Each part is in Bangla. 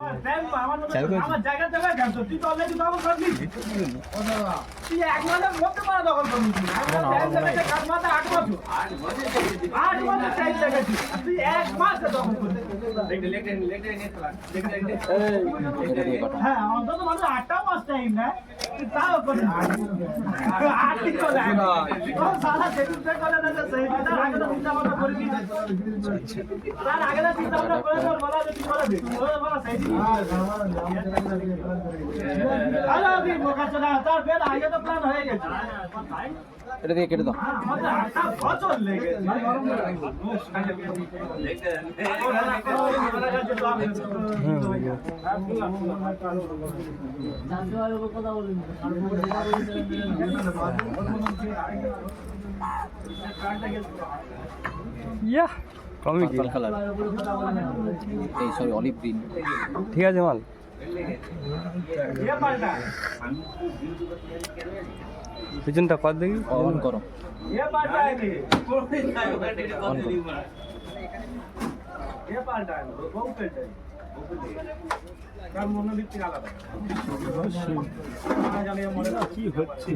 আমার জায়গা জায়গায় গেল তুই তো অলরেডি দখল করলি তুই এক মাসের মধ্যে মারা দখল করলি কাজ মাথা 8 বছর 8 বছর টাইম লেগেছে তুই এক মাসে দখল করলি হ্যাঁ অন্তত মানুষ 8টা মাস টাইম না তুই তাও করে 8 দিন করে সারা সেদিন করে না সেই তার আগে তো চিন্তা ভাবনা করিনি তার আগে তো চিন্তা ভাবনা করে বলা যে তুই করে দে বলা সেই আলো কি বোকাচোদা তার বেল আগে তো প্ল্যান হয়ে গেছে এটা দিয়ে কেটে দাও বছর লেগে ইয়া কমই কি কালার এই সরি অলিভ গ্রিন ঠিক আছে মাল পিছনটা কর দেখি অন করো ये पार्टा है ये অন করো ये पार्टा है बहुत पेट है কার মনোবৃত্তি আলাদা জানি মনে কি হচ্ছে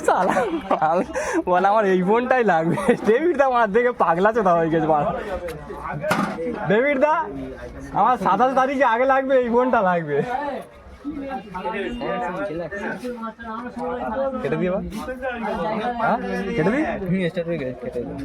সালা বলে আমার এই ফোনটাই লাগবে ডেভিড দা আমার দেখে পাগলা চোদা হয়ে গেছে ডেভিড দা আমার 27 তারিখে আগে লাগবে এই ফোনটা লাগবে কেটে দিবা হ্যাঁ কেটে দিই স্টার্ট হয়ে গেছে কেটে দাও